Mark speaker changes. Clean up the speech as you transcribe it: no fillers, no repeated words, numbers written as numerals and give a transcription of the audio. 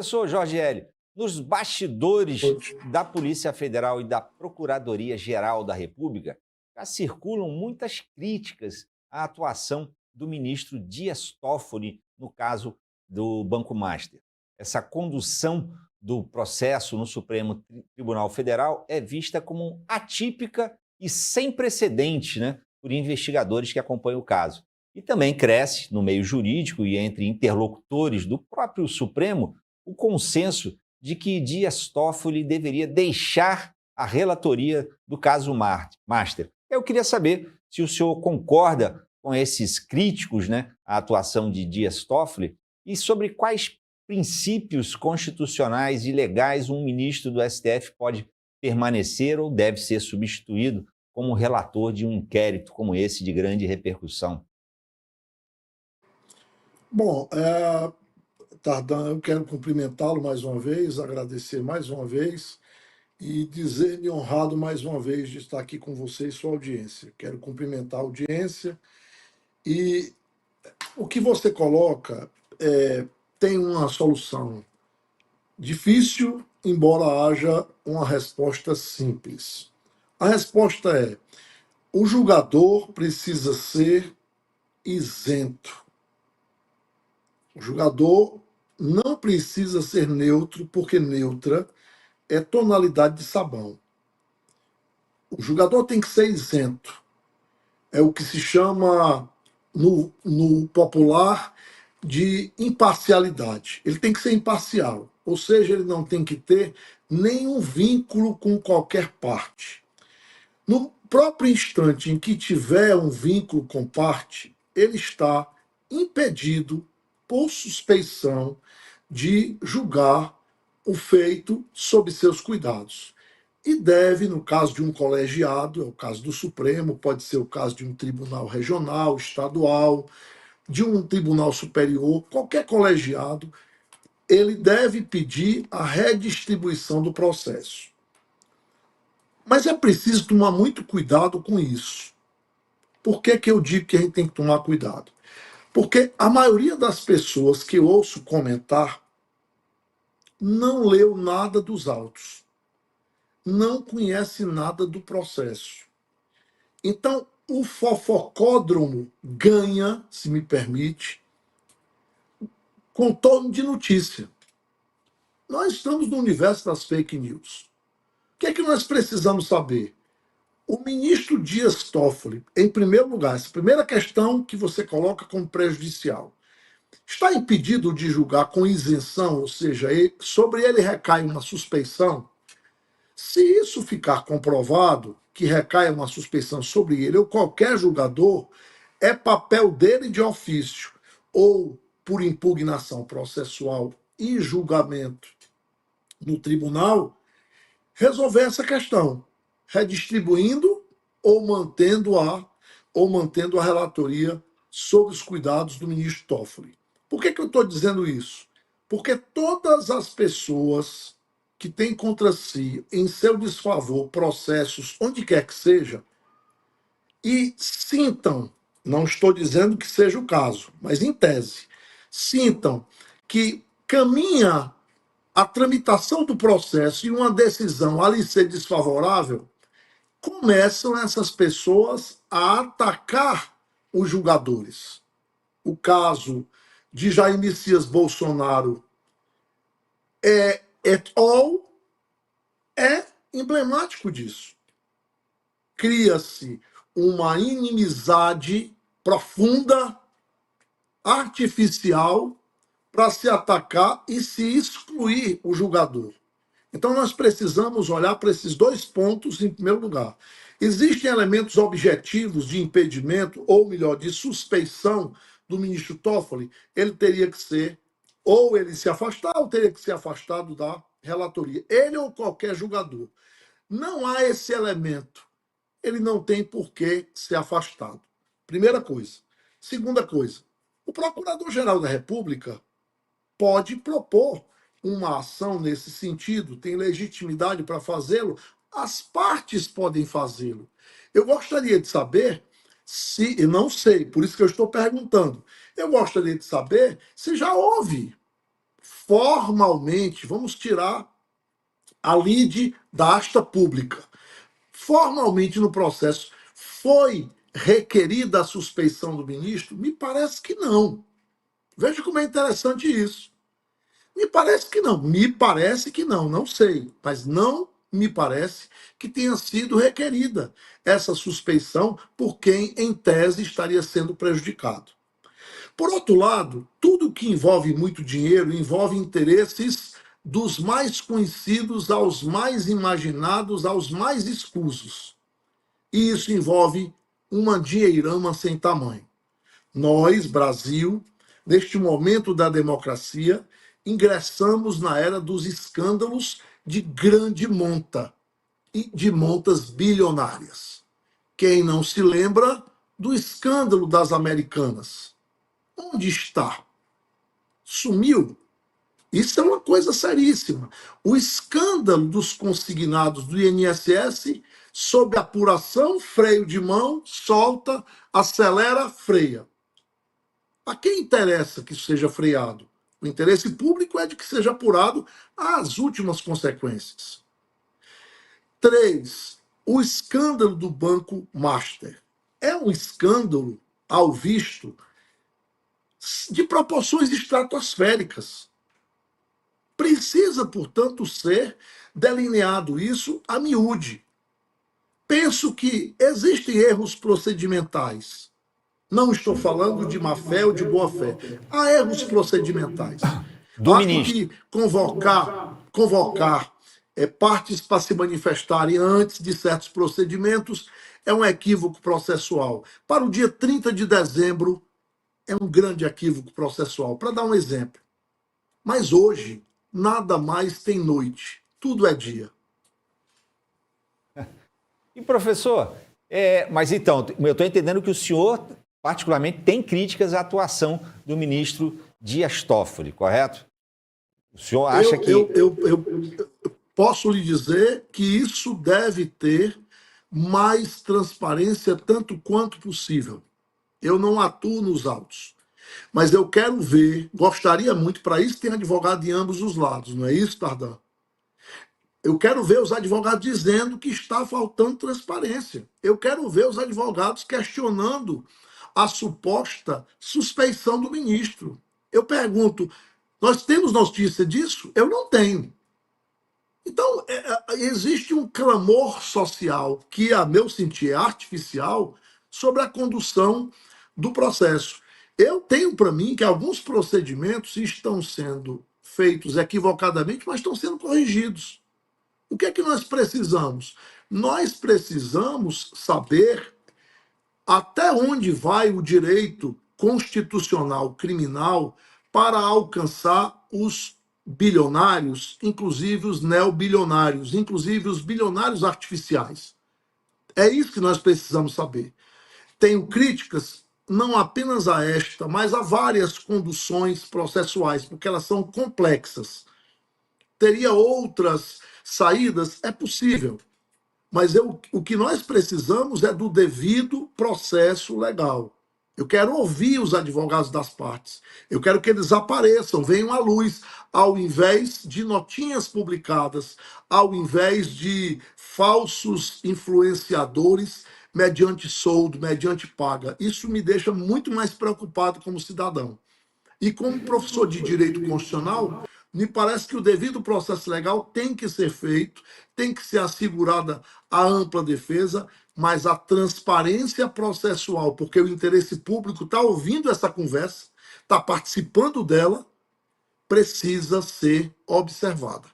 Speaker 1: Professor Jorge Hélio, nos bastidores da Polícia Federal e da Procuradoria-Geral da República, já circulam muitas críticas à atuação do ministro Dias Toffoli no caso do Banco Master. Essa condução do processo no Supremo Tribunal Federal é vista como atípica e sem precedente, né, por investigadores que acompanham o caso. E também cresce no meio jurídico e entre interlocutores do próprio Supremo o consenso de que Dias Toffoli deveria deixar a relatoria do caso Master. Eu queria saber se o senhor concorda com esses críticos, né, à atuação de Dias Toffoli e sobre quais princípios constitucionais e legais um ministro do STF pode permanecer ou deve ser substituído como relator de um inquérito como esse de grande repercussão.
Speaker 2: Bom, Tardan, eu quero cumprimentá-lo mais uma vez, agradecer mais uma vez e dizer-me honrado mais uma vez de estar aqui com você e sua audiência. Quero cumprimentar a audiência e o que você coloca tem uma solução difícil, embora haja uma resposta simples. A resposta é: o julgador precisa ser isento. O julgador não precisa ser neutro, porque neutra é tonalidade de sabão. O julgador tem que ser isento. É o que se chama, no popular, de imparcialidade. Ele tem que ser imparcial, ou seja, ele não tem que ter nenhum vínculo com qualquer parte. No próprio instante em que tiver um vínculo com parte, ele está impedido, por suspeição, de julgar o feito sob seus cuidados. E deve, no caso de um colegiado, é o caso do Supremo, pode ser o caso de um tribunal regional, estadual, de um tribunal superior, qualquer colegiado, ele deve pedir a redistribuição do processo. Mas é preciso tomar muito cuidado com isso. Por que eu digo que a gente tem que tomar cuidado? Porque a maioria das pessoas que eu ouço comentar não leu nada dos autos, não conhece nada do processo. Então, o fofocódromo ganha, se me permite, contorno de notícia. Nós estamos no universo das fake news. O que é que nós precisamos saber? O ministro Dias Toffoli, em primeiro lugar, essa primeira questão que você coloca como prejudicial, está impedido de julgar com isenção, ou seja, sobre ele recai uma suspeição? Se isso ficar comprovado, que recai uma suspeição sobre ele ou qualquer julgador, é papel dele de ofício, ou por impugnação processual e julgamento no tribunal, resolver essa questão, redistribuindo ou mantendo a relatoria sob os cuidados do ministro Toffoli. Por que eu estou dizendo isso? Porque todas as pessoas que têm contra si, em seu desfavor, processos, onde quer que seja, e sintam, não estou dizendo que seja o caso, mas em tese, sintam que caminha a tramitação do processo e uma decisão ali ser desfavorável, começam essas pessoas a atacar os julgadores. O caso de Jair Messias Bolsonaro et al. É emblemático disso. Cria-se uma inimizade profunda, artificial, para se atacar e se excluir o julgador. Então nós precisamos olhar para esses dois pontos em primeiro lugar. Existem elementos objetivos de impedimento, ou melhor, de suspeição do ministro Toffoli? Ele teria que ser, ou ele se afastar, ou teria que ser afastado da relatoria. Ele ou qualquer julgador. Não há esse elemento. Ele não tem por que ser afastado. Primeira coisa. Segunda coisa. O Procurador-Geral da República pode propor uma ação nesse sentido, tem legitimidade para fazê-lo, as partes podem fazê-lo. Eu gostaria de saber se, e não sei, por isso que eu estou perguntando, eu gostaria de saber se já houve formalmente, vamos tirar a lide da asta pública, formalmente no processo, foi requerida a suspeição do ministro? Me parece que não. Veja como é interessante isso. Me parece que não. Me parece que não. Não sei. Mas não me parece que tenha sido requerida essa suspeição por quem, em tese, estaria sendo prejudicado. Por outro lado, tudo que envolve muito dinheiro envolve interesses dos mais conhecidos aos mais imaginados, aos mais escusos. E isso envolve uma dinheirama sem tamanho. Nós, Brasil, neste momento da democracia, ingressamos na era dos escândalos de grande monta e de montas bilionárias. Quem não se lembra do escândalo das Americanas? Onde está? Sumiu? Isso é uma coisa seríssima. O escândalo dos consignados do INSS, sob apuração, freio de mão, solta, acelera, freia. A quem interessa que isso seja freado? O interesse público é de que seja apurado as últimas consequências. 3. O escândalo do Banco Master. É um escândalo, ao visto, de proporções estratosféricas. Precisa, portanto, ser delineado isso a miúde. Penso que existem erros procedimentais. Não estou falando de má-fé ou de boa-fé. Há erros procedimentais.
Speaker 1: Do
Speaker 2: Acho
Speaker 1: ministro.
Speaker 2: que convocar partes para se manifestarem antes de certos procedimentos é um equívoco processual. Para o dia 30 de dezembro, é um grande equívoco processual. Para dar um exemplo. Mas hoje, nada mais tem noite. Tudo é dia.
Speaker 1: E, professor, mas então, eu estou entendendo que o senhor, particularmente, tem críticas à atuação do ministro Dias Toffoli, correto? O senhor acha que...
Speaker 2: Eu posso lhe dizer que isso deve ter mais transparência tanto quanto possível. Eu não atuo nos autos. Mas eu quero ver, gostaria muito, para isso tem advogado de ambos os lados, não é isso, Tardan? Eu quero ver os advogados dizendo que está faltando transparência. Eu quero ver os advogados questionando a suposta suspeição do ministro. Eu pergunto, nós temos notícia disso? Eu não tenho. Então, existe um clamor social que, a meu sentir, é artificial sobre a condução do processo. Eu tenho para mim que alguns procedimentos estão sendo feitos equivocadamente, mas estão sendo corrigidos. O que é que nós precisamos? Nós precisamos saber até onde vai o direito constitucional criminal para alcançar os bilionários, inclusive os neobilionários, inclusive os bilionários artificiais. É isso que nós precisamos saber. Tenho críticas não apenas a esta, mas a várias conduções processuais, porque elas são complexas. Teria outras saídas? É possível. Mas o que nós precisamos é do devido processo legal. Eu quero ouvir os advogados das partes. Eu quero que eles apareçam, venham à luz, ao invés de notinhas publicadas, ao invés de falsos influenciadores mediante soldo, mediante paga. Isso me deixa muito mais preocupado como cidadão. E como professor de direito constitucional, me parece que o devido processo legal tem que ser feito, tem que ser assegurada a ampla defesa, mas a transparência processual, porque o interesse público está ouvindo essa conversa, está participando dela, precisa ser observada.